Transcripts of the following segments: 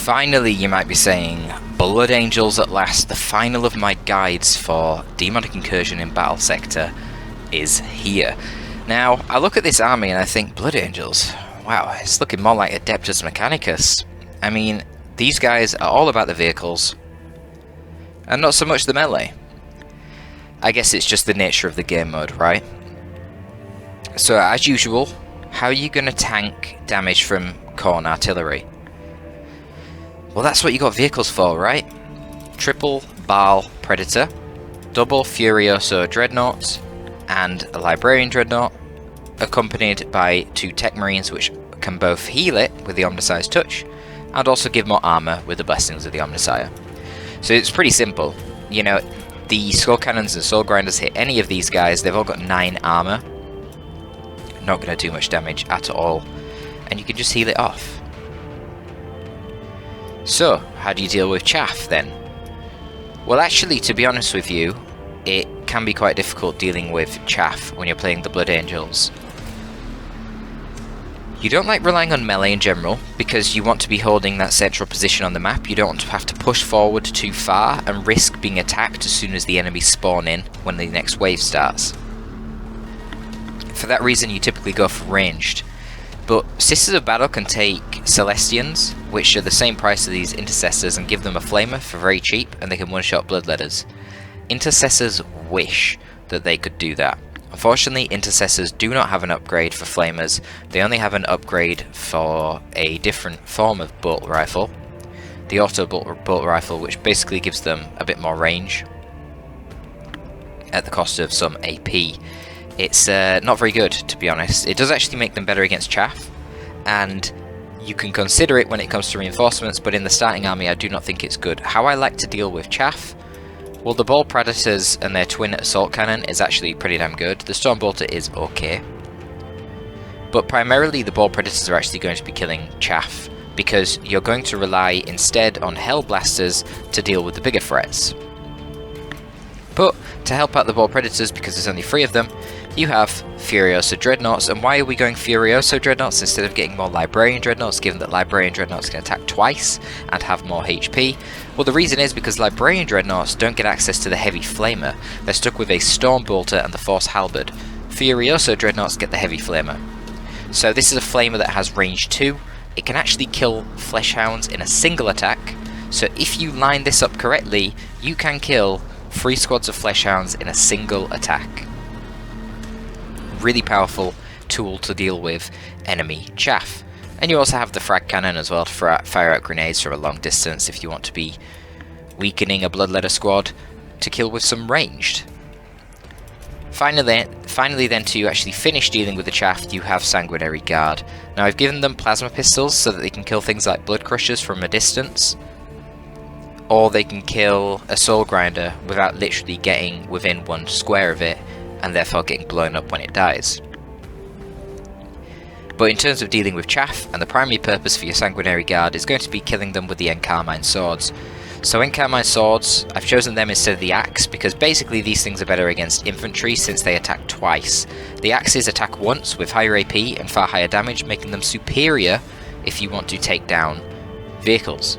Finally, you might be saying, Blood Angels at last, the final of my guides for Demonic Incursion in Battlesector is here. Now, I look at this army and I think, Blood Angels, wow, it's looking more like Adeptus Mechanicus. I mean, these guys are all about the vehicles, and not so much the melee. I guess it's just the nature of the game mode, right? So, as usual, how are you going to tank damage from khorne artillery? Well, that's what you got vehicles for, right? Triple Baal Predator, double Furioso Dreadnoughts, and a Librarian Dreadnought, accompanied by 2 Techmarines which can both heal it with the Omniscience Touch, and also give more armor with the Blessings of the Omniscience. So it's pretty simple. You know, the Skull Cannons and Soul Grinders hit any of these guys, they've all got 9 armor. Not going to do much damage at all, and you can just heal it off. So, how do you deal with chaff then? Well, actually, to be honest with you, it can be quite difficult dealing with chaff when you're playing the Blood Angels. You don't like relying on melee in general, because you want to be holding that central position on the map. You don't want to have to push forward too far and risk being attacked as soon as the enemies spawn in when the next wave starts. For that reason, you typically go for ranged. But Sisters of Battle can take Celestians, which are the same price as these Intercessors, and give them a Flamer for very cheap, and they can one-shot Bloodletters. Intercessors wish that they could do that. Unfortunately, Intercessors do not have an upgrade for Flamers. They only have an upgrade for a different form of bolt rifle. The auto bolt rifle, which basically gives them a bit more range at the cost of some AP. It's not very good, to be honest. It does actually make them better against chaff, and you can consider it when it comes to reinforcements, but in the starting army I do not think it's good. How I like to deal with chaff? Well, the Baal Predators and their twin assault cannon is actually pretty damn good. The Storm Bolter is okay. But primarily the Baal Predators are actually going to be killing chaff, because you're going to rely instead on Hellblasters to deal with the bigger threats. But to help out the Baal Predators, because there's only 3 of them, you have Furioso Dreadnoughts. And why are we going Furioso Dreadnoughts instead of getting more Librarian Dreadnoughts, given that Librarian Dreadnoughts can attack twice and have more HP? Well, the reason is because Librarian Dreadnoughts don't get access to the Heavy Flamer. They're stuck with a Storm Bolter and the Force Halberd. Furioso Dreadnoughts get the Heavy Flamer. So this is a Flamer that has range 2. It can actually kill Fleshhounds in a single attack. So if you line this up correctly, you can kill 3 squads of Fleshhounds in a single attack. Really powerful tool to deal with enemy chaff. And you also have the frag cannon as well to fire out grenades from a long distance if you want to be weakening a Bloodletter squad to kill with some ranged. Finally then, to actually finish dealing with the chaff, you have Sanguinary Guard. Now I've given them plasma pistols so that they can kill things like blood crushers from a distance, or they can kill a soul grinder without literally getting within 1 square of it, and therefore getting blown up when it dies. But in terms of dealing with chaff, and the primary purpose for your Sanguinary Guard is going to be killing them with the Encarmine Swords. So Encarmine Swords, I've chosen them instead of the Axe, because basically these things are better against infantry since they attack twice. The Axes attack once with higher AP and far higher damage, making them superior if you want to take down vehicles.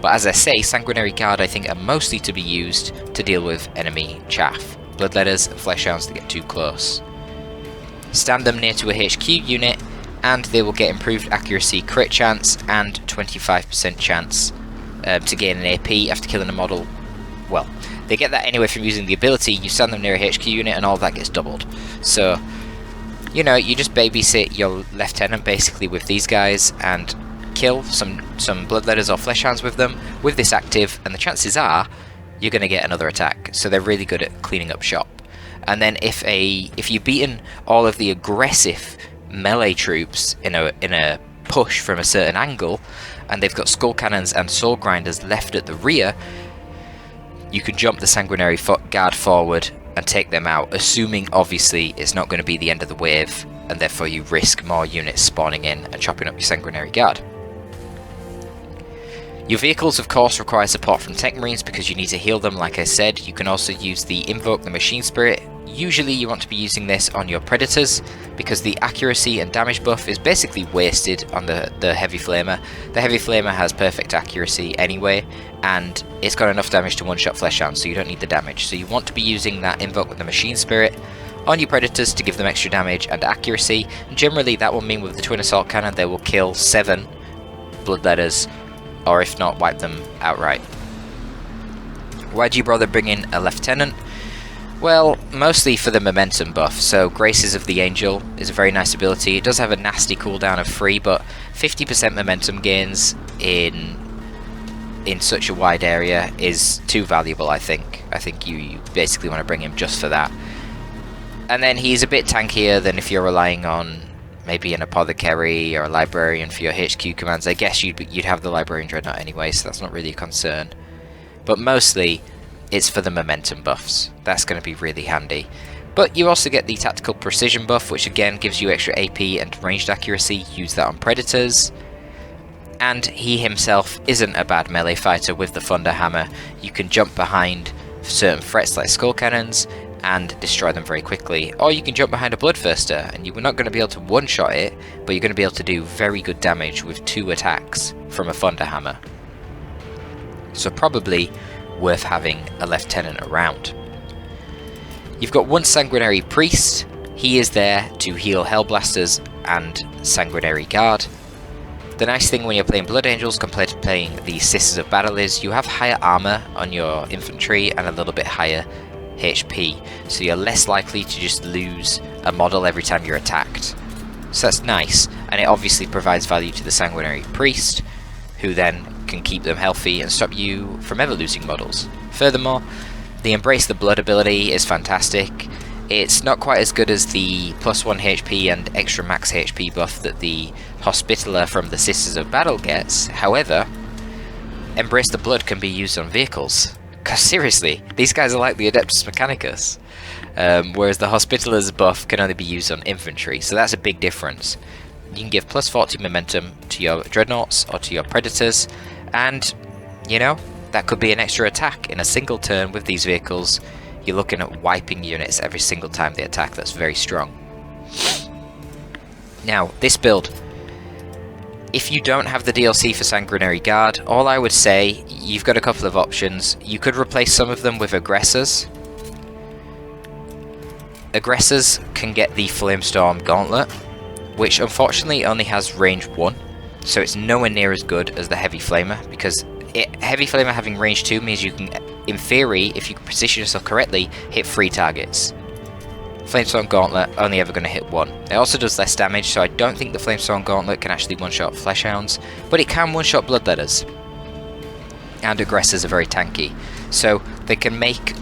But as I say, Sanguinary Guard I think are mostly to be used to deal with enemy chaff. Bloodletters and Fleshhounds that get too close. Stand them near to a HQ unit, and they will get improved accuracy, crit chance, and 25% chance to gain an AP after killing a model. Well, they get that anyway from using the ability. You stand them near a HQ unit and all that gets doubled. So, you know, you just babysit your lieutenant basically with these guys and kill some Bloodletters or Fleshhounds with them with this active, and the chances are you're going to get another attack. So they're really good at cleaning up shop. And then if you've beaten all of the aggressive melee troops in a push from a certain angle, and they've got skull cannons and soul grinders left at the rear, you can jump the Sanguinary Guard forward and take them out, assuming obviously it's not going to be the end of the wave, and therefore you risk more units spawning in and chopping up your Sanguinary Guard. Your vehicles, of course, require support from Techmarines because you need to heal them, like I said. You can also use the Invoke the Machine Spirit Usually you want to be using this on your Predators, because the accuracy and damage buff is basically wasted on the Heavy Flamer. The Heavy Flamer has perfect accuracy anyway, and it's got enough damage to one-shot Fleshhound, so you don't need the damage. So you want to be using that Invoke with the Machine Spirit on your Predators to give them extra damage and accuracy, and generally that will mean with the Twin Assault Cannon they will kill 7 Bloodletters, or if not, wipe them outright. Why do you bother bringing a Lieutenant? Well, mostly for the momentum buff. So Graces of the Angel is a very nice ability. It does have a nasty cooldown of 3, but 50% momentum gains in such a wide area is too valuable, I think. I think you basically want to bring him just for that. And then he's a bit tankier than if you're relying on maybe an Apothecary or a Librarian for your HQ commands. I guess you'd have the Librarian Dreadnought anyway, so that's not really a concern. But mostly, it's for the momentum buffs. That's going to be really handy. But you also get the Tactical Precision buff, which again gives you extra AP and ranged accuracy. Use that on Predators. And he himself isn't a bad melee fighter with the Thunder Hammer. You can jump behind certain threats like Skull Cannons and destroy them very quickly. Or you can jump behind a Bloodthirster, and you're not going to be able to one-shot it, but you're going to be able to do very good damage with 2 attacks from a Thunder Hammer. So probably worth having a Lieutenant around. You've got one Sanguinary Priest. He is there to heal Hellblasters and Sanguinary Guard. The nice thing when you're playing Blood Angels compared to playing the Sisters of Battle is you have higher armor on your infantry and a little bit higher HP, so you're less likely to just lose a model every time you're attacked. So that's nice, and it obviously provides value to the Sanguinary Priest, who then can keep them healthy and stop you from ever losing models. Furthermore, the Embrace the Blood ability is fantastic. It's not quite as good as the +1 HP and extra max HP buff that the Hospitaller from the Sisters of Battle gets. However, Embrace the Blood can be used on vehicles. Because seriously, these guys are like the Adeptus Mechanicus. Whereas the Hospitaller's buff can only be used on infantry, so that's a big difference. You can give +40 momentum to your Dreadnoughts or to your Predators, and, you know, that could be an extra attack in a single turn with these vehicles. You're looking at wiping units every single time they attack. That's very strong. Now, this build, if you don't have the DLC for Sanguinary Guard, all I would say, you've got a couple of options. You could replace some of them with Aggressors. Aggressors can get the Flamestorm Gauntlet, which unfortunately only has range 1, so it's nowhere near as good as the Heavy Flamer, because Heavy Flamer having range 2 means you can, in theory, if you position yourself correctly, hit 3 targets. Flamestorm Gauntlet only ever going to hit 1. It also does less damage, so I don't think the Flamestorm Gauntlet can actually one-shot Fleshhounds, but it can one-shot Bloodletters. And Aggressors are very tanky, so they can make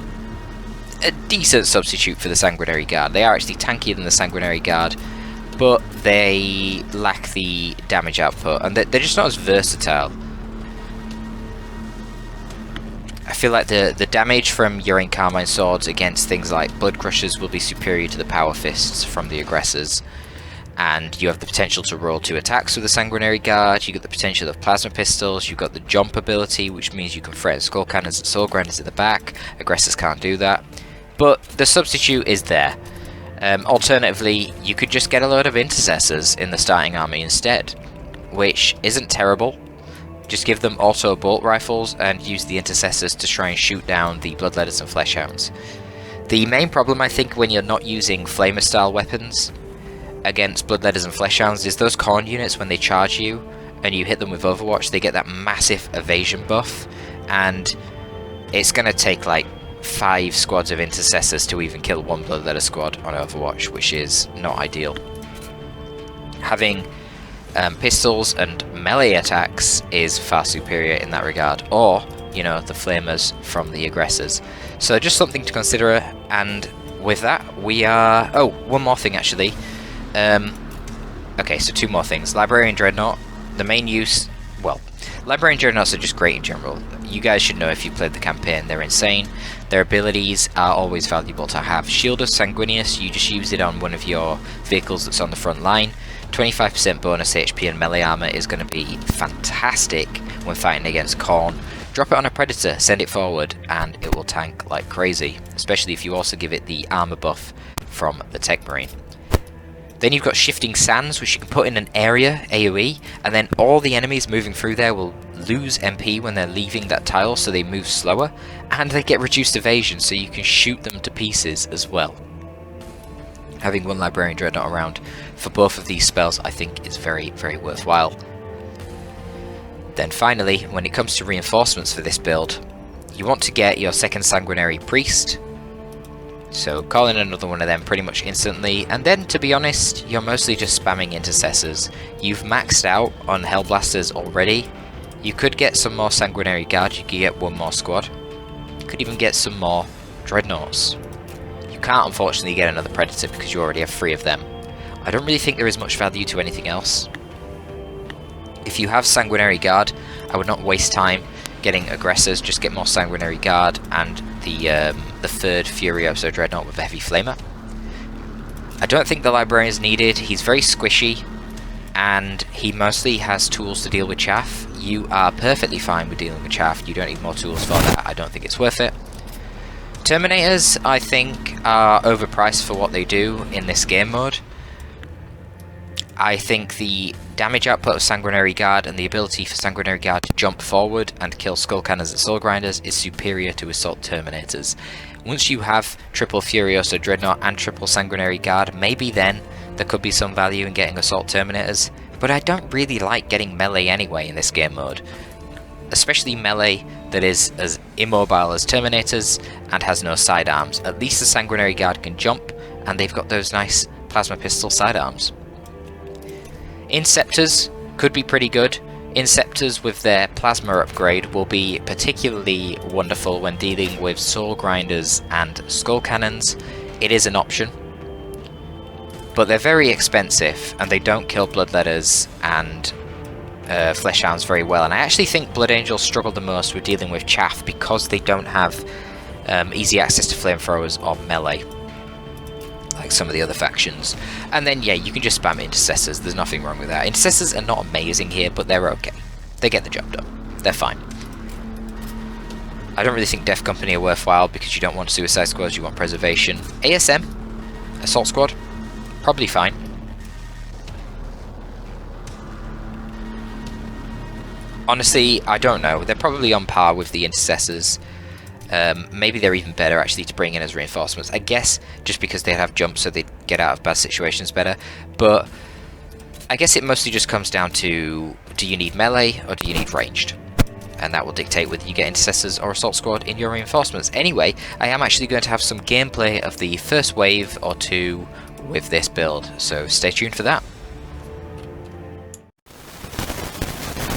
a decent substitute for the Sanguinary Guard. They are actually tankier than the Sanguinary Guard, but they lack the damage output, and they're just not as versatile. I feel like the damage from Urian Carmine Swords against things like Blood Crushers will be superior to the Power Fists from the Aggressors, and you have the potential to roll 2 attacks with the Sanguinary Guard. You got the potential of Plasma Pistols, you've got the Jump ability, which means you can threaten Skull Cannons and Sword Grinders at the back. Aggressors can't do that, but the substitute is there. Alternatively, you could just get a load of Intercessors in the starting army instead, which isn't terrible. Just give them auto bolt rifles and use the Intercessors to try and shoot down the Bloodletters and Fleshhounds. The main problem, I think, when you're not using Flamer style weapons against Bloodletters and Fleshhounds is those khorne units, when they charge you and you hit them with Overwatch, they get that massive evasion buff, and it's going to take like 5 squads of Intercessors to even kill 1 Bloodletter squad on Overwatch, which is not ideal. Having pistols and melee attacks is far superior in that regard, or, you know, the Flamers from the Aggressors. So just something to consider, and with that we are... Oh, one more thing actually. Okay, so 2 more things. Librarian Dreadnought, the main use... Well, Librarian Dreadnoughts are just great in general. You guys should know if you played the campaign, they're insane. Their abilities are always valuable to have. Shield of Sanguinius, you just use it on one of your vehicles that's on the front line. 25% bonus HP and melee armor is going to be fantastic when fighting against khorne. drop it on a Predator, send it forward, and it will tank like crazy, especially if you also give it the armor buff from the Techmarine. Then you've got Shifting Sands, which you can put in an area, AoE, and then all the enemies moving through there will lose MP when they're leaving that tile, so they move slower, and they get reduced evasion, so you can shoot them to pieces as well. Having one Librarian Dreadnought around for both of these spells I think is very, very worthwhile. Then finally, when it comes to reinforcements for this build, you want to get your second Sanguinary Priest, so call in another one of them pretty much instantly, and then to be honest, you're mostly just spamming Intercessors. You've maxed out on Hellblasters already. You could get some more Sanguinary Guard, you could get one more squad. You could even get some more Dreadnoughts. You can't unfortunately get another Predator because you already have 3 of them. I don't really think there is much value to anything else. If you have Sanguinary Guard, I would not waste time getting Aggressors, just get more Sanguinary Guard and the third Furioso Dreadnought with a Heavy Flamer. I don't think the Librarian is needed. He's very squishy, and he mostly has tools to deal with chaff. You are perfectly fine with dealing with chaff. You don't need more tools for that. I don't think it's worth it. Terminators, I think, are overpriced for what they do in this game mode. I think the damage output of Sanguinary Guard and the ability for Sanguinary Guard to jump forward and kill Skull Cannons and Soul Grinders is superior to Assault Terminators. Once you have triple Furioso Dreadnought and triple Sanguinary Guard, maybe then there could be some value in getting Assault Terminators, but I don't really like getting melee anyway in this game mode. Especially melee that is as immobile as Terminators and has no sidearms. At least the Sanguinary Guard can jump, and they've got those nice Plasma Pistol sidearms. Inceptors could be pretty good. Inceptors with their Plasma upgrade will be particularly wonderful when dealing with Soul Grinders and Skull Cannons. It is an option, but they're very expensive and they don't kill Bloodletters and Fleshhounds very well, and I actually think Blood Angels struggle the most with dealing with chaff because they don't have easy access to flamethrowers or melee like some of the other factions. And then yeah, you can just spam Intercessors, there's nothing wrong with that. Intercessors are not amazing here, but they're okay. They get the job done. They're fine. I don't really think Death Company are worthwhile because you don't want Suicide Squads, you want Preservation. ASM, Assault Squad, probably fine. Honestly, I don't know. They're probably on par with the Intercessors. Maybe they're even better actually to bring in as reinforcements. I guess just because they'd have jumps so they'd get out of bad situations better. But I guess it mostly just comes down to, do you need melee or do you need ranged? And that will dictate whether you get Intercessors or Assault Squad in your reinforcements. Anyway, I am actually going to have some gameplay of the first wave or two with this build, so stay tuned for that.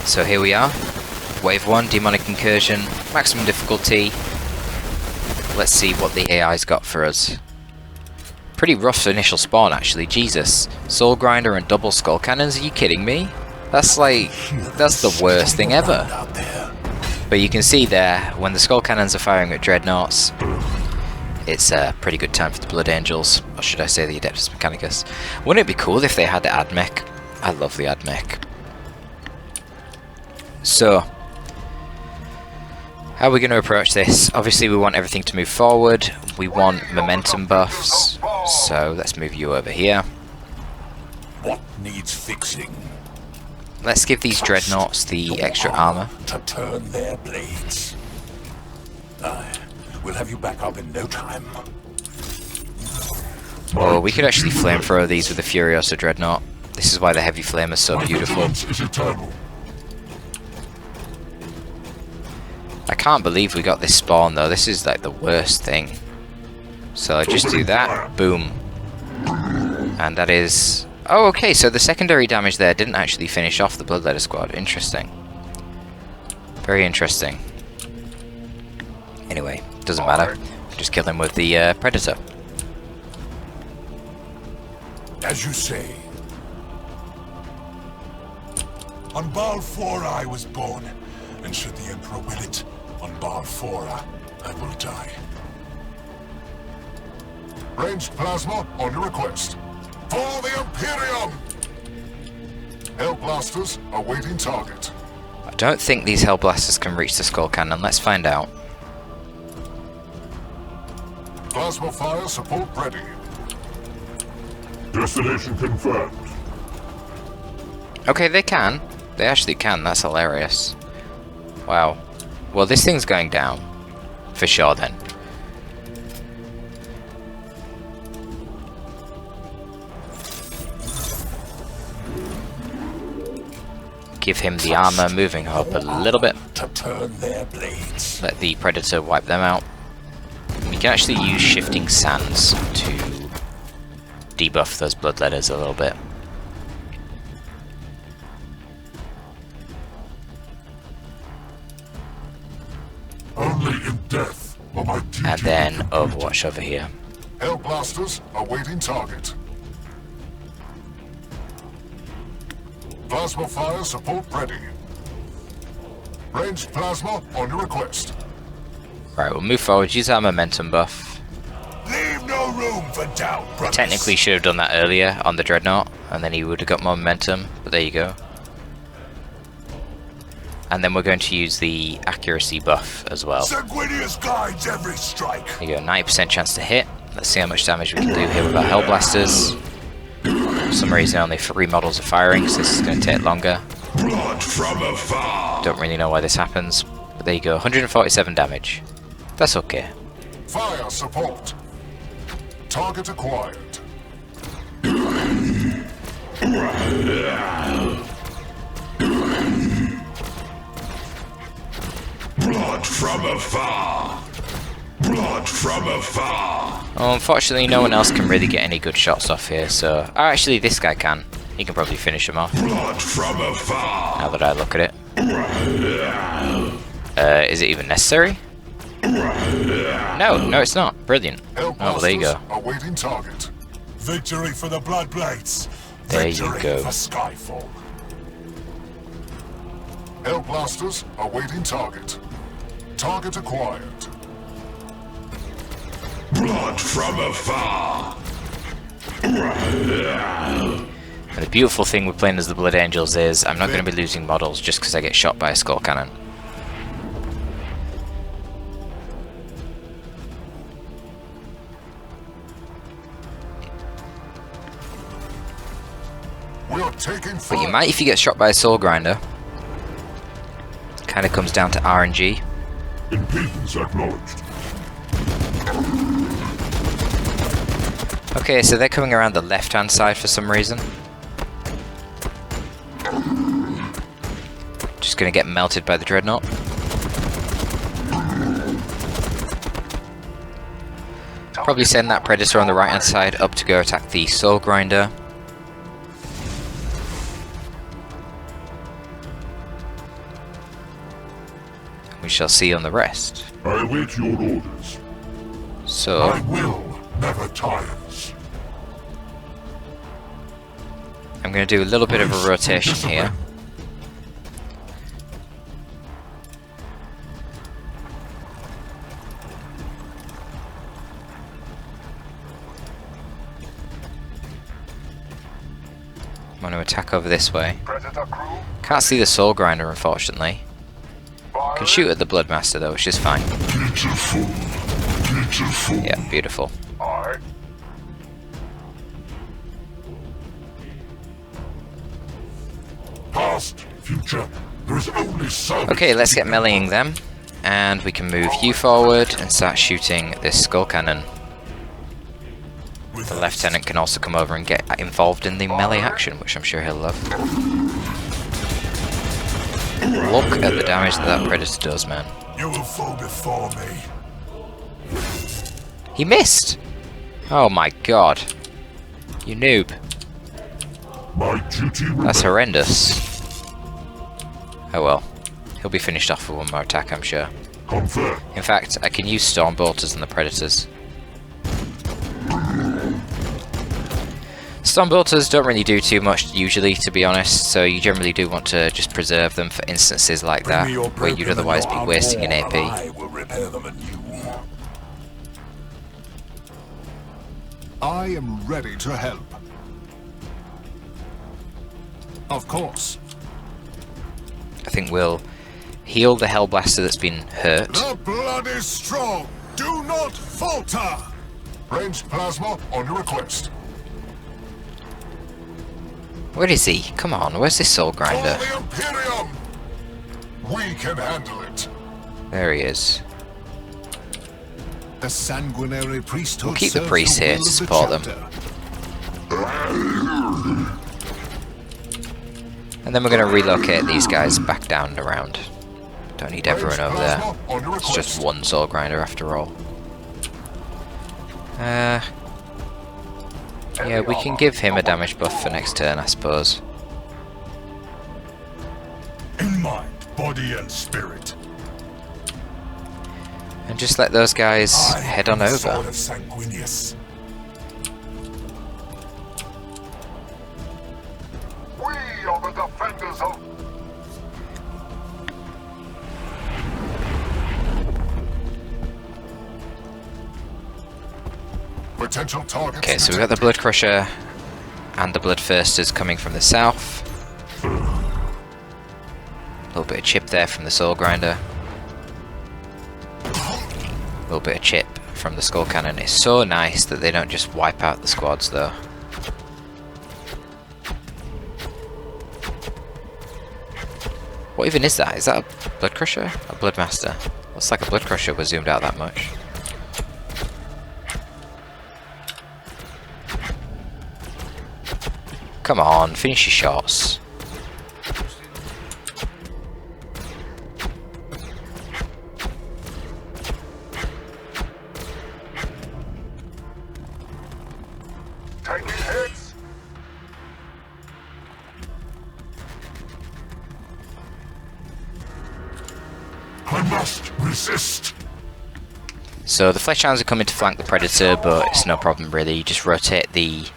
So here we are, Wave 1, Demonic Incursion, maximum difficulty. Let's see what the AI's got for us. Pretty rough initial spawn actually, Jesus. Soul Grinder and double Skull Cannons, are you kidding me? That's like, that's the worst thing ever. But you can see there, when the Skull Cannons are firing at Dreadnoughts, it's a pretty good time for the Blood Angels, or should I say the Adeptus Mechanicus. Wouldn't it be cool if they had the AdMech? I love the AdMech. So, how are we going to approach this? Obviously we want everything to move forward, we want momentum buffs, so let's move you over here. What needs fixing? Let's give these Dreadnoughts the extra armor. To turn their blades. We'll have you back up in no time. Oh, we could actually flamethrower these with the Furioso Dreadnought. This is why the Heavy Flame is so beautiful. I can't believe we got this spawn though, this is like the worst thing. So I just do that, boom. And that is... Oh, okay, so the secondary damage there didn't actually finish off the Bloodletter squad. Interesting. Very interesting. Anyway, doesn't matter. Just kill him with the Predator. As you say. On Baal I was born, and should the Emperor will it, on Baal I will die. Ranged plasma on your request. For the Imperium! Hellblasters awaiting target. I don't think these Hellblasters can reach the Skull Cannon. Let's find out. Plasma fire support ready. Destination confirmed. Okay, they can. They actually can. That's hilarious. Wow. Well, this thing's going down. For sure, then. Give him the armor moving up a little bit. To turn their blades. Let the Predator wipe them out. We can actually use Shifting Sands to debuff those Bloodletters a little bit. Only in death will my duty. And then Overwatch over here. Hellblasters awaiting target. Plasma fire support ready. Ranged plasma on your request. Right, we'll move forward, use our momentum buff. Leave no room for doubt, brothers. Technically should have done that earlier on the Dreadnought, and then he would have got more momentum, but there you go. And then we're going to use the accuracy buff as well. Sanguinius guides every strike. There you go, 90% chance to hit. Let's see how much damage we can do here with our Hellblasters. For some reason only 3 models are firing, so this is going to take longer. Blood from afar. Don't really know why this happens, but there you go, 147 damage. That's okay. Fire support. Target acquired. Blood from afar. Blood from afar. Well, unfortunately no one else can really get any good shots off here, so... Oh, actually this guy can. He can probably finish him off. Blood from afar. Now that I look at it. Is it even necessary? No, it's not. Brilliant. Oh, well, there you go. Awaiting target. Victory for the Bloodblades. There you Victory go. for Skyfall. Hellblasters awaiting target. Target acquired. Blood from afar. And the beautiful thing with playing as the Blood Angels is I'm not going to be losing models just because I get shot by a Skull Cannon. We are taking But you might if you get shot by a Soul Grinder. Kind of comes down to RNG. Impedance acknowledged. Okay, so they're coming around the left-hand side for some reason. Just gonna get melted by the Dreadnought. Probably send that Predator on the right-hand side up to go attack the Soul Grinder. We shall see on the rest. I await your orders. So, My will never tires. I'm going to do a little bit of a rotation here. I'm going to attack over this way. Predator crew. Can't see the Soul Grinder, unfortunately. Can shoot at the Bloodmaster though, which is fine. Beautiful. Beautiful. Yeah, beautiful. Aye. Past, future. There is only so. Okay, let's get meleeing them. And we can move you forward and start shooting this Skull Cannon. The Lieutenant can also come over and get involved in the melee action, which I'm sure he'll love. Look at the damage that Predator does, man. You will fall before me. He missed! Oh my god. You noob. My duty. That's horrendous. Oh well. He'll be finished off with one more attack, I'm sure. Confirm. In fact, I can use Storm Bolters on the Predators. Storm Bolters don't really do too much usually, to be honest, so you generally do want to just preserve them for instances like that, where you'd otherwise be wasting an AP. I will repair them anew. I am ready to help. Of course. I think we'll heal the Hellblaster that's been hurt. The blood is strong. Do not falter. Ranged plasma on your request. Where is he? Come on, where's this soul grinder? For the Imperium. We can handle it. There he is. The Sanguinary Priest. We'll keep the priests here to support them. And then we're going to relocate these guys back down and around. Don't need everyone over there. It's just one soul grinder after all. Yeah, we can give him a damage buff for next turn, I suppose. In mind, body and spirit. And just let those guys head on over. We are the defenders of. Potential targets. Okay, so we've got the Blood Crusher and the Bloodthirsters coming from the south. A little bit of chip there from the Soul Grinder. A little bit of chip from the Skull Cannon. It's so nice that they don't just wipe out the squads though. What even is that? Is that a Blood Crusher? A Bloodmaster? Looks like a Blood Crusher was zoomed out that much. Come on, finish your shots. Taking hits. I must resist. So the Fleshhounds are coming to flank the Predator, but it's no problem really. You just rotate the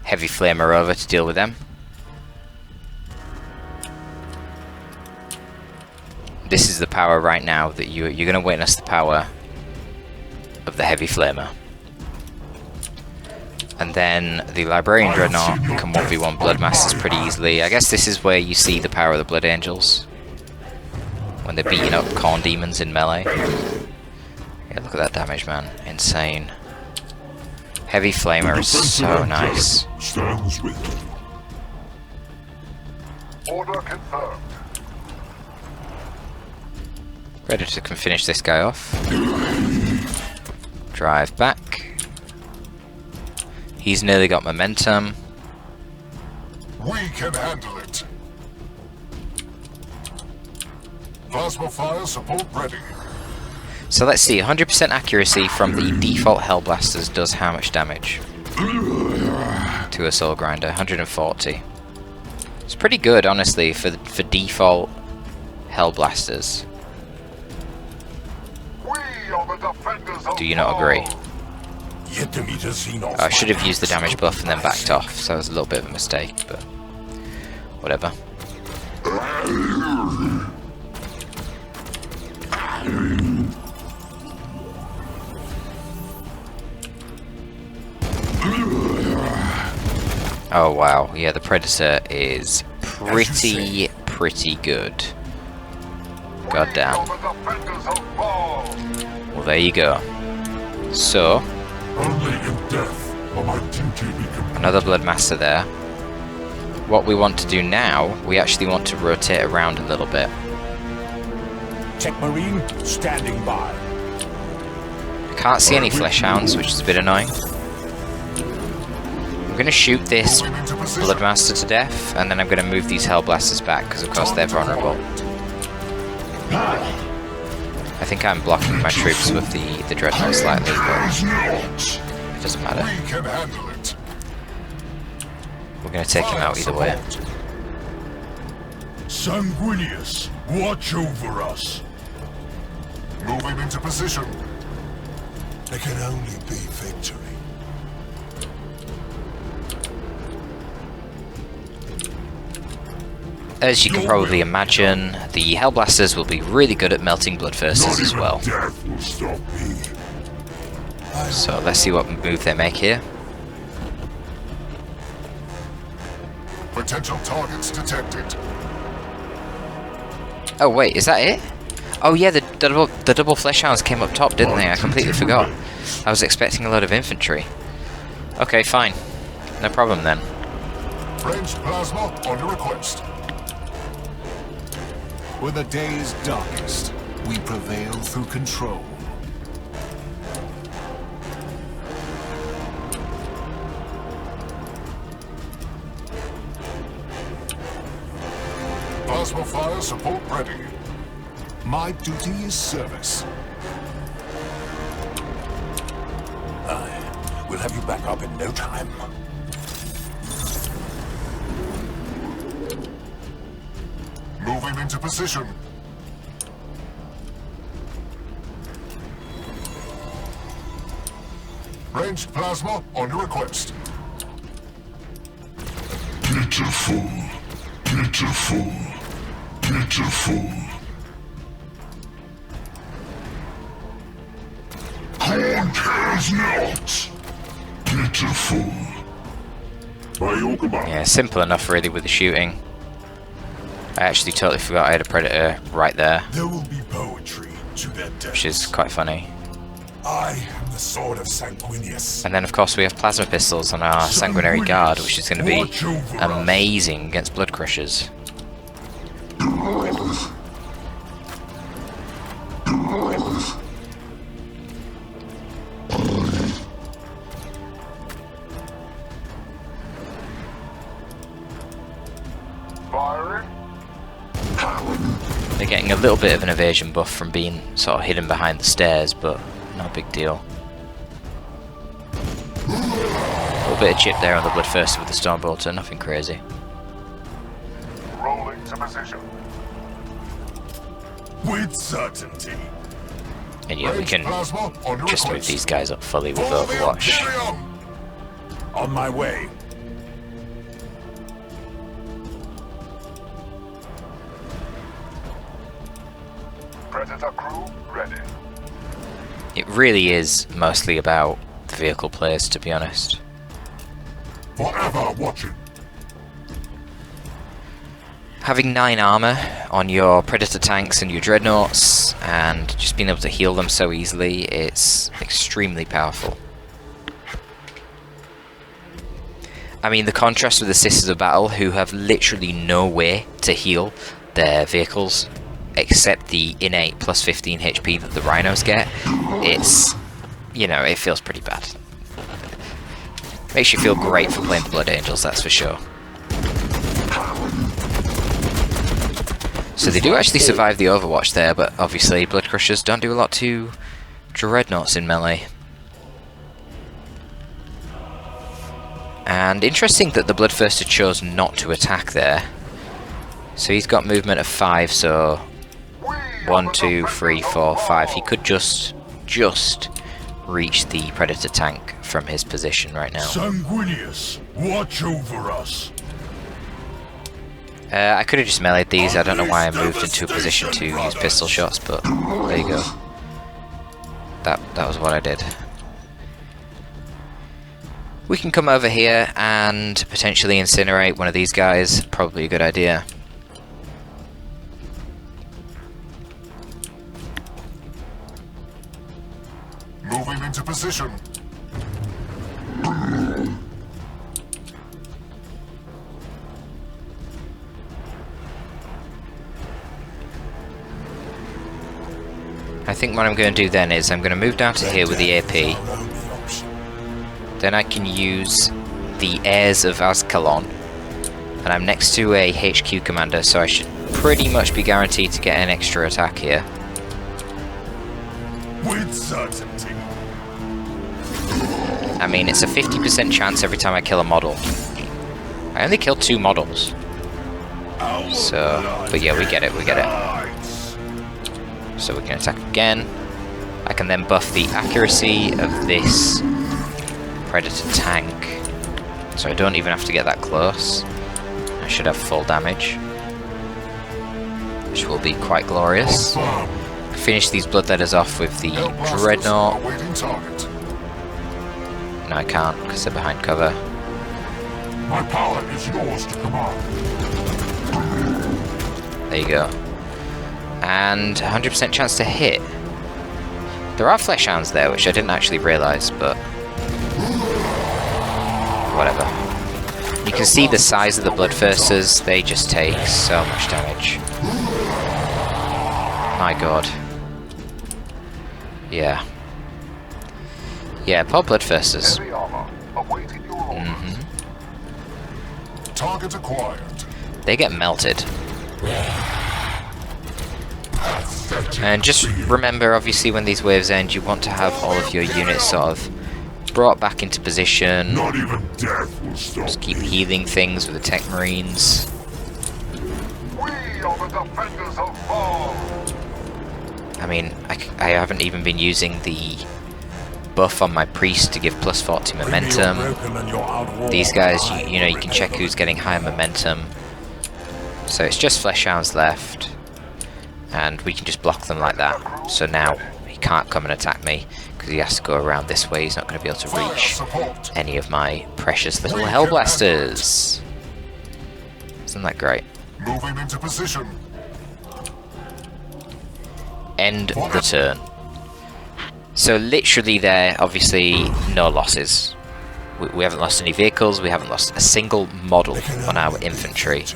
Heavy Flamer over to deal with them. This is the power right now that you're going to witness the power of the Heavy Flamer. And then the Librarian Dreadnought can 1v1 Bloodmasters pretty easily. I guess this is where you see the power of the Blood Angels. When they're beating up Khorne demons in melee. Yeah, look at that damage, man. Insane. Heavy Flamer is so nice. Stands with. Order confirmed. Predator can finish this guy off. Drive back. He's nearly got momentum. We can handle it. Plasma fire support ready. So let's see, 100% accuracy from the default Hellblasters does how much damage? To a Soul Grinder, 140. It's pretty good, honestly, for default Hellblasters. We are the defenders of. Do you not agree? I I should have used the damage buff and then backed off, so it was a little bit of a mistake, but whatever. Oh wow, yeah, the Predator is pretty good. God damn. Well, there you go. So, Only in death will my duty be complete. another Bloodmaster there. What we want to do now, we actually want to rotate around a little bit. Techmarine standing by. I can't see any Fleshhounds, which is a bit annoying. I'm going to shoot this Bloodmaster to death, and then I'm going to move these Hellblasters back, because of course they're vulnerable. I think I'm blocking my troops with the Dreadnought slightly, but it doesn't matter. We can handle it. We're going to take him out either way. Sanguinius, watch over us. Moving into position. There can only be victory. As you can probably imagine, the Hellblasters will be really good at melting Bloodthirsters as well. Death will stop me. So let's see what move they make here. Potential targets detected. Oh wait, is that it? Oh yeah, the double flesh hounds came up top, didn't they? I completely forgot. I was expecting a lot of infantry. Okay, fine. No problem then. Ranged plasma on your request. With the day's darkest, we prevail through control. Plasma fire support ready. My duty is service. We'll have you back up in no time. Moving into position. Ranged plasma on your request. Pitiful. Pitiful. Pitiful. Khorne cares not. Pitiful. By your command. Yeah, simple enough really with the shooting. I actually totally forgot I had a Predator right there, There will be poetry to their death. which is quite funny. I am the sword of Sanguinius. And then of course we have plasma pistols on our Sanguinary Guard, which is going to be amazing against Blood Crushers. Firing. They're getting a little bit of an evasion buff from being sort of hidden behind the stairs, but no big deal. A little bit of chip there on the Bloodthirster with the Stormbolter, nothing crazy. Rolling to position. With certainty. And yeah, we can Plasma on your just move request. these guys up fully with For the Overwatch. Imperium. On my way. Predator crew ready. It really is mostly about the vehicle players, to be honest. Forever watching. Having 9 armor on your Predator tanks and your Dreadnoughts, and just being able to heal them so easily, it's extremely powerful. I mean, the contrast with the Sisters of Battle, who have literally no way to heal their vehicles, except the innate plus 15 HP that the Rhinos get, it's, you know, it feels pretty bad. Makes you feel great for playing Blood Angels, that's for sure. So they do actually survive the Overwatch there, but obviously Blood Crushers don't do a lot to Dreadnoughts in melee. And interesting that the Bloodthirster chose not to attack there. So he's got movement of 5, so 1, 2, 3, 4, 5. He could just reach the Predator tank from his position right now. Sanguinius, watch over us. I could have just meleeed these. I don't know why I moved into a position to use pistol shots, but there you go. That was what I did. We can come over here and potentially incinerate one of these guys. Probably a good idea. Moving into position. I think what I'm going to do then is I'm going to move down to here with the AP. Then I can use the Heirs of Azkaellon. And I'm next to a HQ commander, so I should pretty much be guaranteed to get an extra attack here. With certainty. I mean, it's a 50% chance every time I kill a model. I only killed 2 models. So, but yeah, we get it. So we can attack again. I can then buff the accuracy of this Predator tank. So I don't even have to get that close. I should have full damage, which will be quite glorious. Finish these Bloodletters off with the Dreadnought. No, I can't, because they're behind cover. My power is yours to command. There you go. And 100% chance to hit. There are flesh hounds there, which I didn't actually realise, but whatever. You can see the size of the Bloodthirsters, they just take so much damage. My god. Yeah. Yeah, poor Bloodthirsters. Target acquired. They get melted. And just remember, obviously, when these waves end, you want to have all of your units sort of brought back into position. Not even death will stop Just keep healing things with the Techmarines. We are the defenders of Baal. I mean, I haven't even been using the buff on my priest to give plus 40 momentum. These guys, you know, you can check who's getting higher momentum. So it's just flesh hounds left. And we can just block them like that. So now he can't come and attack me because he has to go around this way. He's not going to be able to reach any of my precious little Hellblasters. Isn't that great? Moving into position. End the turn. So literally there, obviously, no losses. We haven't lost any vehicles, we haven't lost a single model on our infantry.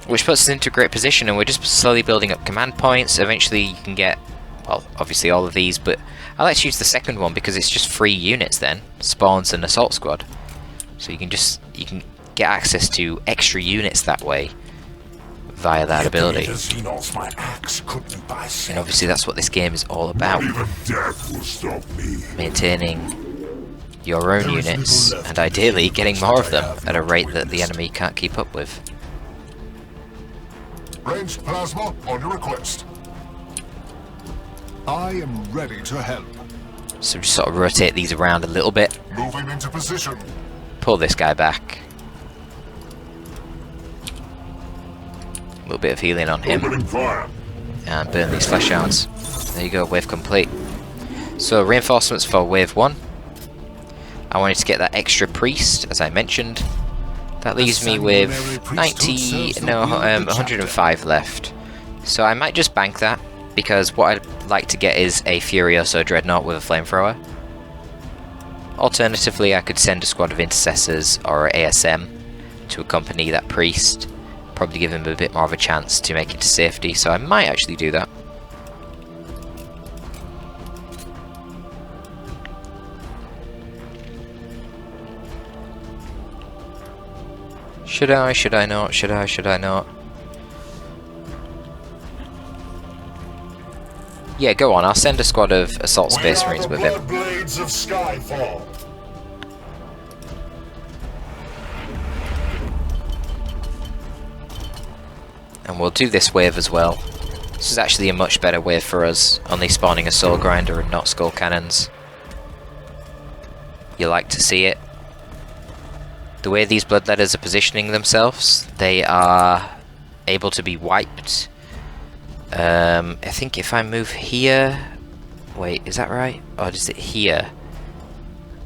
Which puts us into a great position, and we're just slowly building up command points. Eventually you can get, well, obviously all of these, but I like to use the second one because it's just 3 units then. Spawns and assault squad. So you can get access to extra units that way via that ability. And obviously that's what this game is all about. Maintaining your own units, and ideally getting more of them at a rate that the enemy can't keep up with. Ranged plasma on your request. I am ready to help. So just sort of rotate these around a little bit. Moving into position. Pull this guy back. A little bit of healing on him. And burn these flesh hounds. There you go, wave complete. So reinforcements for wave 1. I wanted to get that extra priest, as I mentioned. That leaves me with 105 left. So I might just bank that, because what I'd like to get is a Furioso Dreadnought with a flamethrower. Alternatively, I could send a squad of intercessors or ASM to accompany that priest. Probably give him a bit more of a chance to make it to safety, so I might actually do that. Should I not? Should I not? Yeah, go on, I'll send a squad of Assault Space Marines with him. Blades of Skyfall. And we'll do this wave as well. This is actually a much better wave for us, only spawning a Soul Grinder and not Skull Cannons. You like to see it. The way these Bloodletters are positioning themselves, they are able to be wiped. I think if I move here... Wait, is that right? Or is it here?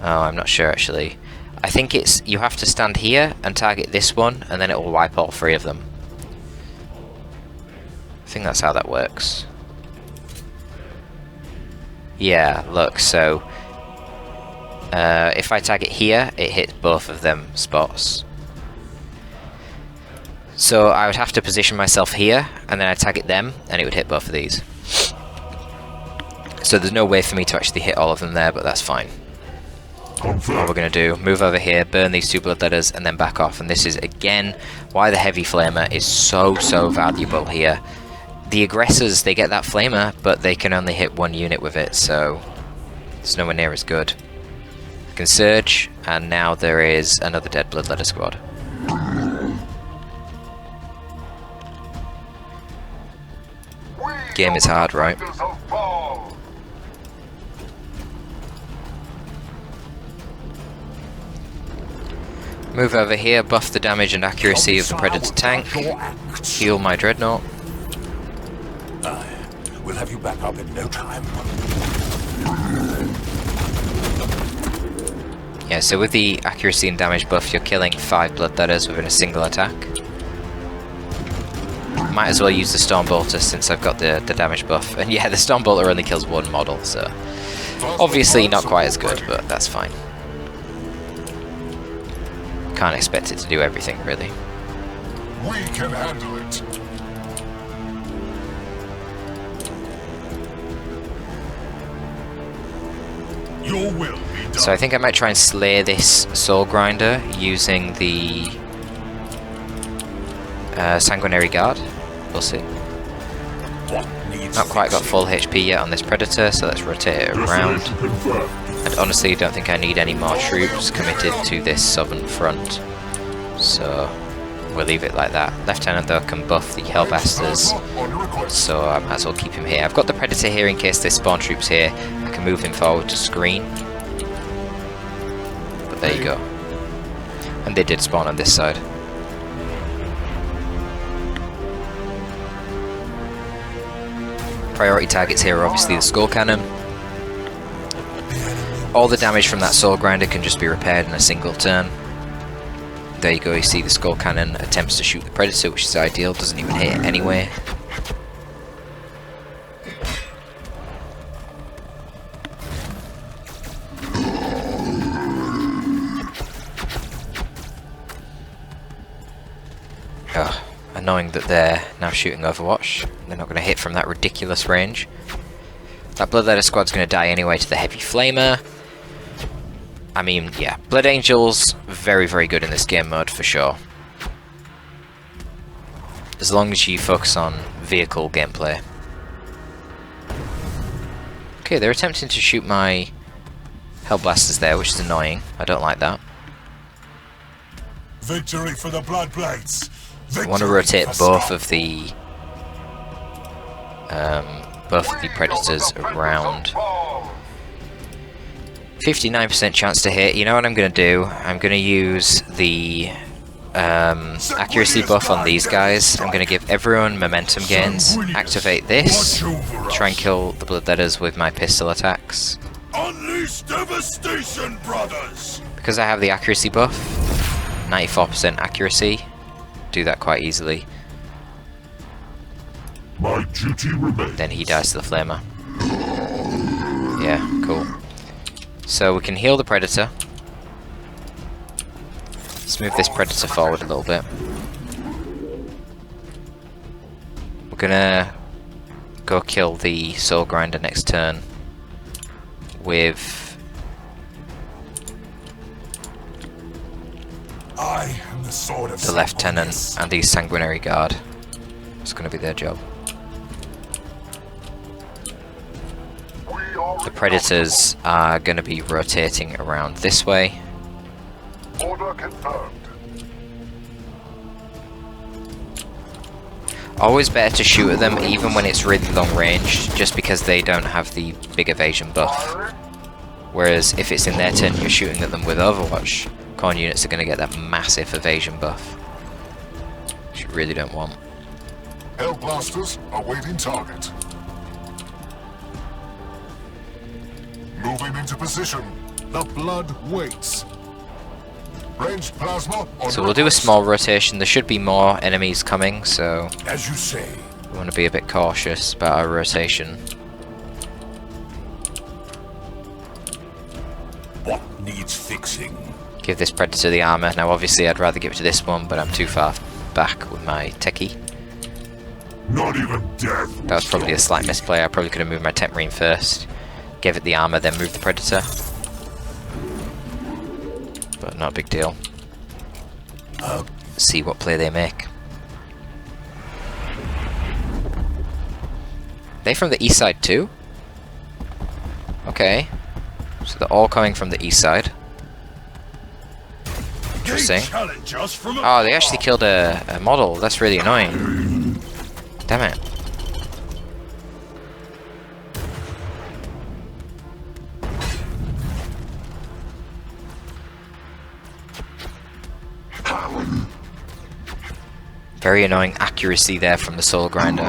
Oh, I'm not sure actually. I think it's... You have to stand here and target this one, and then it will wipe all 3 of them. I think that's how that works. Yeah, look, so... if I target here, it hits both of them spots. So I would have to position myself here, and then I target them, and it would hit both of these. So there's no way for me to actually hit all of them there, but that's fine. What we're going to do, move over here, burn these 2 Bloodletters, and then back off. And this is, again, why the Heavy Flamer is so valuable here. The aggressors, they get that Flamer, but they can only hit 1 unit with it, so it's nowhere near as good. Can surge, and now there is another dead Bloodletter squad. Game is hard, right? Move over here, buff the damage and accuracy of the Predator tank, heal my Dreadnought. We'll have you back up in no time. Yeah, so with the accuracy and damage buff, you're killing 5 Bloodletters within a single attack. might as well use the Stormbolter since I've got the damage buff. And yeah, the Stormbolter only kills one model, so obviously not quite as good, but that's fine. Can't expect it to do everything, really. We can handle it. Your will be done. So I think I might try and slay this Soul Grinder using the Sanguinary Guard. We'll see. What needs Not quite got fixing? full HP yet on this Predator, so let's rotate it around. And honestly, don't think I need any more troops committed to this southern front. So we'll leave it like that. Lieutenant though can buff the Hellblasters, On your request. so I might as well keep him here. I've got the Predator here in case they spawn troops here. I can move him forward to screen. But there you go. And they did spawn on this side. Priority targets here are obviously the Skull Cannon. All the damage from that Soul Grinder can just be repaired in a single turn. There you go, you see the Skull Cannon attempts to shoot the Predator, which is ideal, doesn't even hit it anyway. Oh, annoying that they're now shooting Overwatch. They're not going to hit from that ridiculous range. That Bloodletter squad's going to die anyway to the Heavy Flamer. I mean, yeah, Blood Angels, very, very good in this game mode for sure. As long as you focus on vehicle gameplay. Okay, they're attempting to shoot my Hellblasters there, which is annoying. I don't like that. Victory for the Bloodblades. I want to rotate both of the Predators around. 59% chance to hit. You know what I'm going to do? I'm going to use the accuracy buff on these guys. I'm going to give everyone momentum gains. Activate this. Try and kill the Bloodletters with my pistol attacks. Unleash devastation, brothers. Because I have the accuracy buff, 94% accuracy, do that quite easily. My duty remains. Then he dies to the Flamer. Yeah, cool. So we can heal the Predator. Let's move this Predator forward a little bit. We're gonna go kill the Soul Grinder next turn with I am the sword of the Lieutenant Sanguinius. and the Sanguinary Guard. It's gonna be their job. The Predators are going to be rotating around this way. Order confirmed. Always better to shoot at them even when it's really long range, just because they don't have the big evasion buff. Whereas if it's in their turn you're shooting at them with Overwatch, khorne units are going to get that massive evasion buff, which you really don't want. Hellblasters awaiting target. Moving into position. The blood waits. Ranged plasma on So we'll do a request. small rotation. There should be more enemies coming, so As you say. we want to be a bit cautious about our rotation. What needs fixing? Give this Predator the armor. Now obviously I'd rather give it to this one, but I'm too far back with my techie. Not even death. That was probably a slight misplay. I probably could have moved my Techmarine first. Give it the armor, then move the Predator. But not a big deal. See what play they make. They from the east side too? Okay. So they're all coming from the east side. Interesting. Oh, they actually killed a model. That's really annoying. Damn it. Very annoying accuracy there from the Soul Grinder.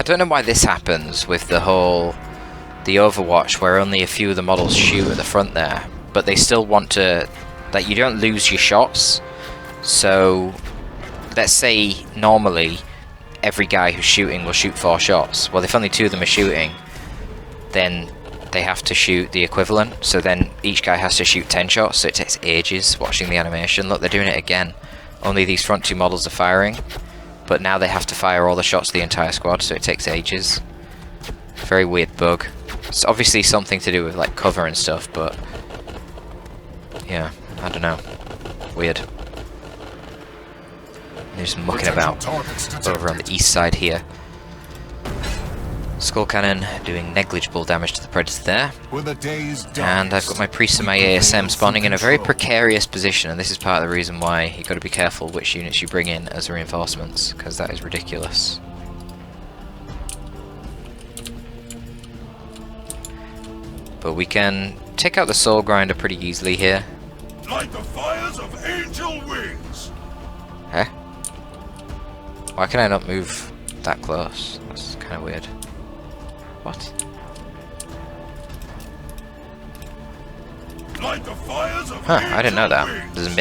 don't know why this happens with the Overwatch, where only a few of the models shoot at the front there, but they still want to, like, you don't lose your shots. So let's say normally every guy who's shooting will shoot 4 shots. Well, if only 2 of them are shooting, then they have to shoot the equivalent, so then each guy has to shoot 10 shots, so it takes ages watching the animation. Look, they're doing it again. Only these front 2 models are firing, but now they have to fire all the shots of the entire squad, so it takes ages. Very weird bug. It's obviously something to do with like cover and stuff, but yeah, I don't know. Weird. They're just mucking about over on the east side here. Skull Cannon doing negligible damage to the Predator there. And I've got my Priest and my ASM spawning in a very precarious position, and this is part of the reason why you've got to be careful which units you bring in as reinforcements, because that is ridiculous. But we can take out the Soul Grinder pretty easily here. Like the fires of angel wings. Eh? Why can I not move that close? That's kind of weird. What? Like the fires of Huh, I didn't know that. wings. There's a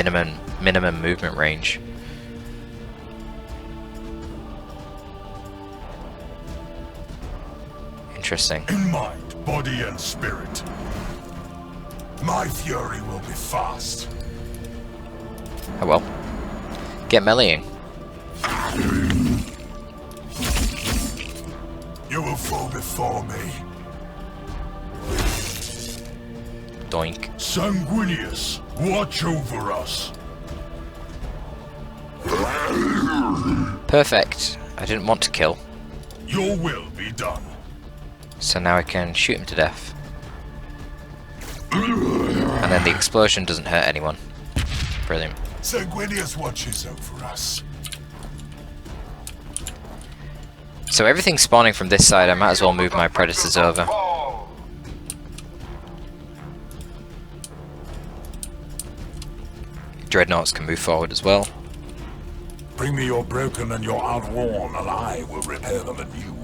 minimum movement range. Interesting. In mind, body and spirit. My fury will be fast. Oh well. Get meleeing. You will fall before me. Doink. Sanguinius, watch over us. Perfect. I didn't want to kill, Your will be done. so now I can shoot him to death. And then the explosion doesn't hurt anyone. Brilliant. Sanguinius watches over us. So everything's spawning from this side, I might as well move my Predators over. Dreadnoughts can move forward as well. Bring me your broken and your outworn, and I will repair them anew.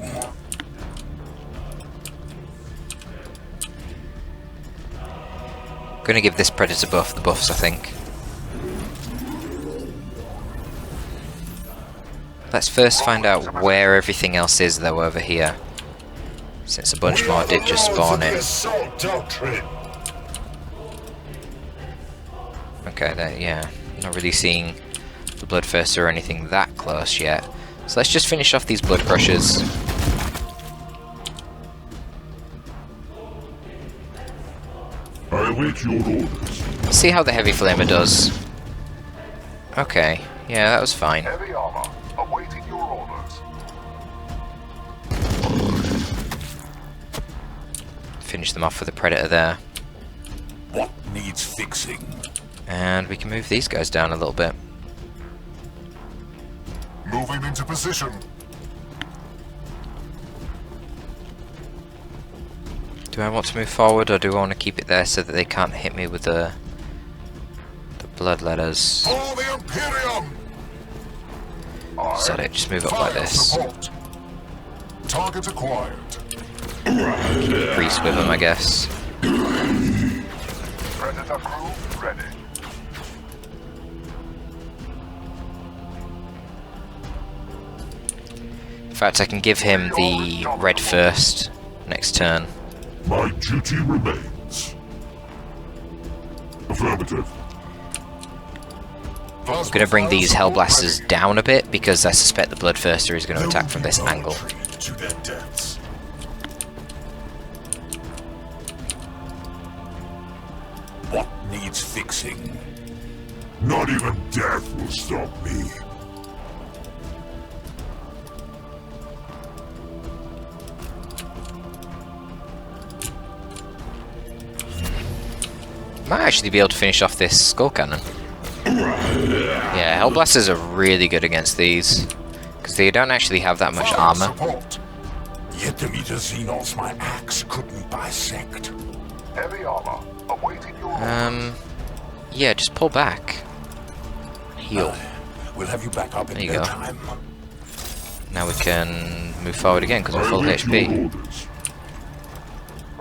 Gonna give this Predator buff the buffs, I think. Let's first find out where everything else is though over here, since a bunch more did just spawn in. Okay, there, yeah, not really seeing the Bloodthirster or anything that close yet. So let's just finish off these Blood Crushers. I await your orders. See how the Heavy Flamer does. Okay, yeah, that was fine. Heavy armor, awaiting your orders. Finish them off with a Predator there. What needs fixing? And we can move these guys down a little bit. Moving into position. Do I want to move forward, or do I want to keep it there so that they can't hit me with the blood letters? For the Imperium! So they just move up like this. Support. Target acquired. Priest with them, I guess. Predator crew ready. In fact, I can give him the red first next turn. My duty remains. Affirmative. I'm going to bring these Hellblasters down a bit because I suspect the Bloodthirster is going to attack from this angle. To their deaths. What needs fixing? Not even death will stop me. Might actually be able to finish off this Skull Cannon. Yeah, Hellblasters are really good against these, because they don't actually have that much armor. Support. Yet the meter Xenos my axe couldn't bisect. Heavy armor, awaiting your Yeah, just pull back. Heal. We'll have you back up in There you no go. time. Now we can move forward again because we're full HP.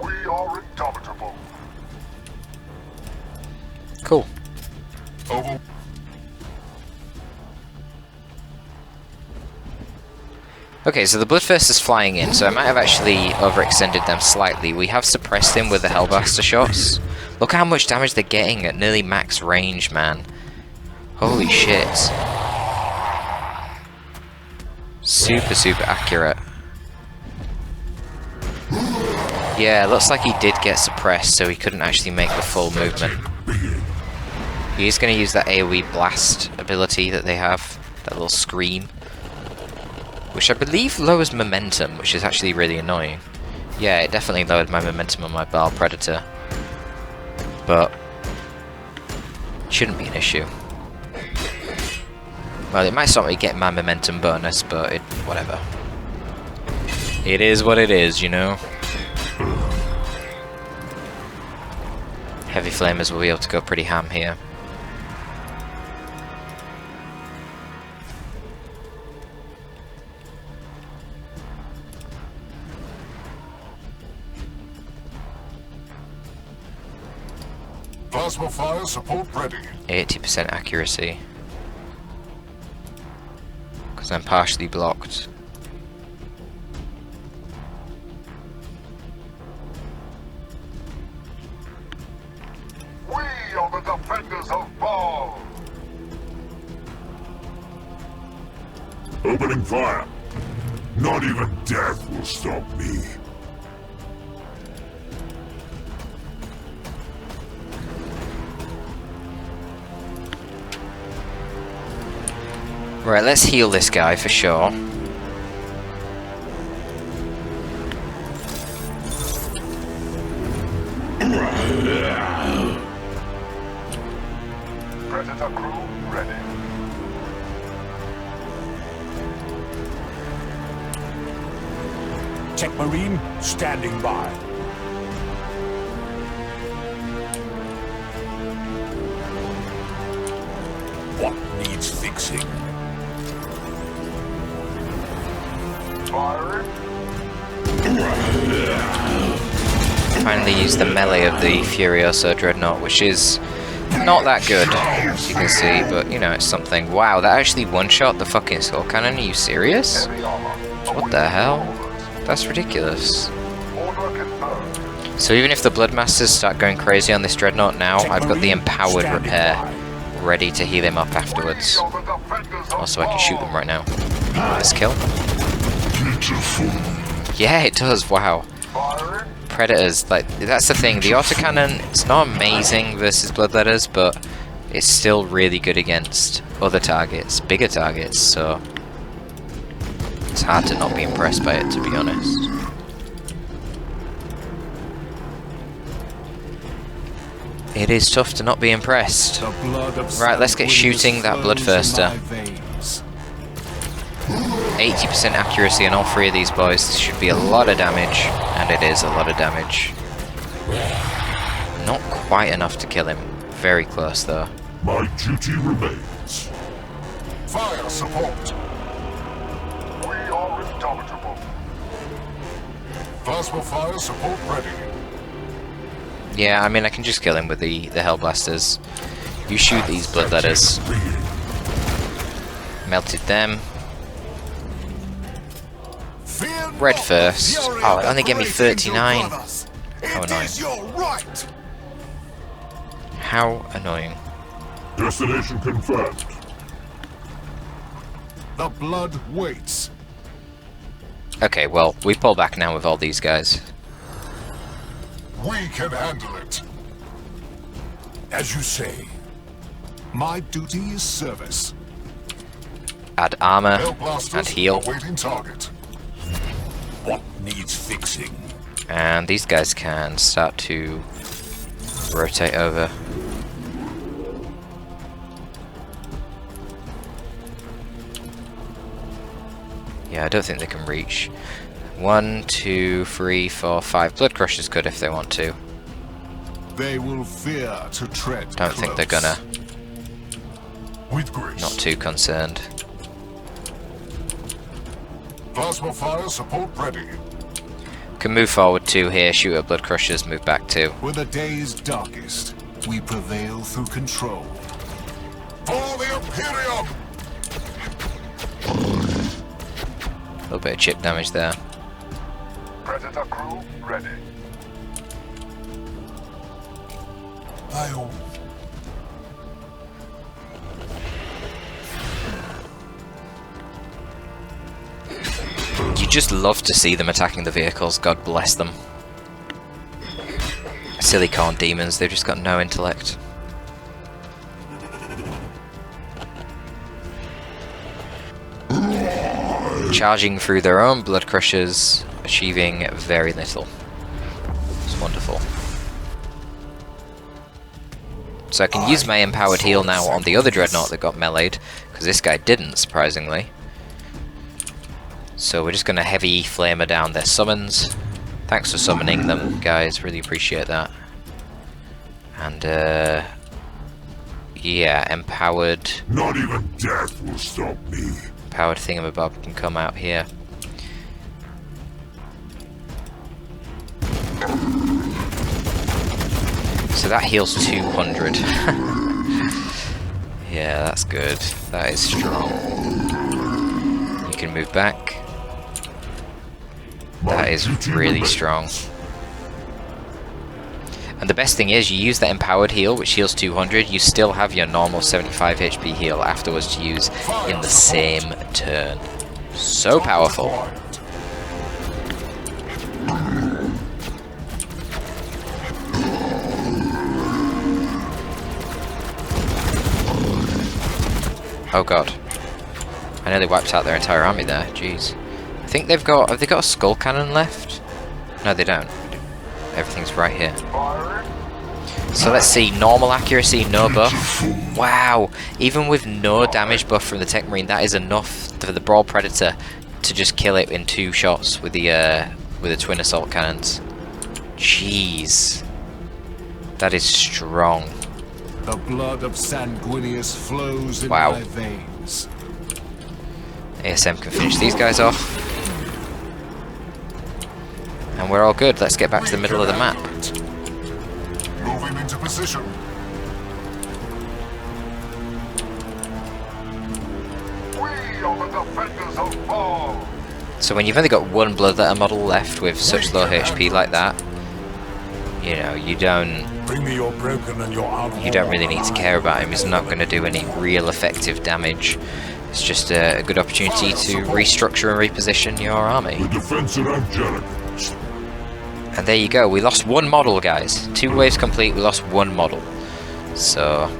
We are indomitable. Cool. Over. Okay, so the Bloodthirst is flying in, so I might have actually overextended them slightly. We have suppressed him with the Hellblaster shots. Look how much damage they're getting at nearly max range, man. Holy shit. Super, super accurate. Yeah, looks like he did get suppressed, so he couldn't actually make the full movement. He's going to use that AoE blast ability that they have, that little scream. Which I believe lowers momentum, which is actually really annoying. Yeah, it definitely lowered my momentum on my Baal Predator. But shouldn't be an issue. Well, it might stop me getting my momentum bonus, but whatever. It is what it is, you know? Heavy Flamers will be able to go pretty ham here. Plasma fire support ready. 80% accuracy. Because I'm partially blocked. We are the defenders of Baal. Opening fire. Not even death will stop me. Right, let's heal this guy for sure. Predator crew ready. Techmarine standing by. What needs fixing? Firing. Finally used the melee of the Furioso Dreadnought, which is not that good, as you can see, but you know, it's something. Wow, that actually one-shot the fucking skull cannon, are you serious? Heavy armor. What the hell? That's ridiculous. Order confirmed. So even if the Bloodmasters start going crazy on this Dreadnought now, I've got the Empowered Repair ready to heal him up afterwards. We are the defenders of Also, I can shoot them right now. This kill? Beautiful. Yeah, it does, wow. Firing. Predators, like, that's the thing, the autocannon, it's not amazing versus Bloodletters, but it's still really good against other targets, bigger targets, so it's hard to not be impressed by it, to be honest. It is tough to not be impressed. Right, let's get shooting that Bloodthirster. 80% accuracy on all three of these boys. This should be a lot of damage, and it is a lot of damage. Not quite enough to kill him. Very close, though. My duty remains. Fire support. We are indomitable. Plasma fire support ready. Yeah, I mean, I can just kill him with the Hellblasters. You shoot these Bloodletters. Melted them. Red first. Oh, it only gave me 39. How annoying. How annoying. Destination confirmed. The blood waits. Okay, well, we pull back now with all these guys. We can handle it. As you say. My duty is service. Add armor Hellblasters and heal. awaiting target. What needs fixing? And these guys can start to rotate over. Yeah, I don't think they can reach. 1, 2, 3, 4, 5. Blood Crushers could if they want to. They will fear to tread. Don't think they're gonna. With grace. Not too concerned. Plasma fire support ready. Can move forward 2 here, shoot at Blood Crushers, move back 2. When the day is darkest, we prevail through control. For the Imperium! A little bit of chip damage there. Predator crew ready. You just love to see them attacking the vehicles, God bless them. Silly khorne demons, they've just got no intellect. Charging through their own Blood Crushers, achieving very little. It's wonderful. So I can use my empowered heal now on the other Dreadnought that got meleeed, because this guy didn't, surprisingly. So we're just going to heavy flamer down their summons. Thanks for summoning them, guys, really appreciate that. And yeah, empowered. Not even death will stop me. Empowered thingamabob can come out here. So that heals 200. Yeah, that's good. That is strong. You can move back. That is really strong. And the best thing is, you use that empowered heal, which heals 200, you still have your normal 75 HP heal afterwards to use in the same turn. So powerful. Oh god. I nearly wiped out their entire army there, jeez. I think they've got, have they got a skull cannon left? No, they don't. Everything's right here. So let's see, normal accuracy, no buff. Wow, even with no damage buff from the Techmarine, that is enough for the Baal Predator to just kill it in 2 shots with the twin assault cannons. Jeez. That is strong. The blood of Sanguinius flows in my veins. ASM can finish these guys off. And we're all good. Let's get back to the middle of the map. Moving into position. We are the defenders of Baal. So when you've only got 1 Bloodletter model left with such low HP like that, you know, you don't Bring me your broken and your armor. You don't really need to care about him. He's not going to do any real effective damage. It's just a good opportunity to restructure and reposition your army. The defense are angelic. And there you go. We lost 1 model, guys. 2 waves complete. We lost 1 model. So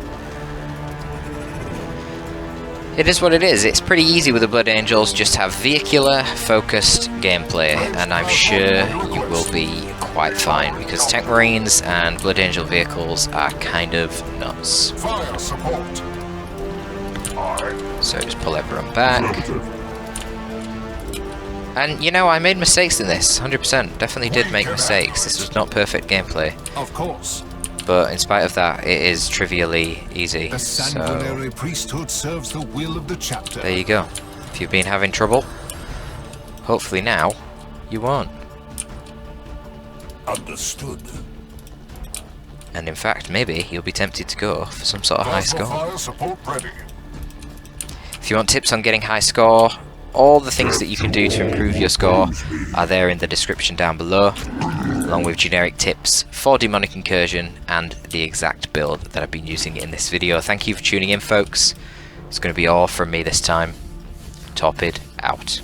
it is what it is. It's pretty easy with the Blood Angels. Just have vehicular focused gameplay, and I'm sure you will be quite fine, because Techmarines and Blood Angel vehicles are kind of nuts. Fire support. So just pull everyone back. And you know, I made mistakes in this, 100%. Definitely did make mistakes. This was not perfect gameplay. Of course. But in spite of that, it is trivially easy. The Sanguinary Priesthood serves the will of the chapter. There you go. If you've been having trouble, hopefully now you won't. Understood. And in fact, maybe you'll be tempted to go for some sort of high score. Fire support ready. If you want tips on getting high score, all the things that you can do to improve your score are there in the description down below, along with generic tips for Daemonic Incursion and the exact build that I've been using in this video. Thank you for tuning in, folks. It's going to be all from me this time. Torpid out.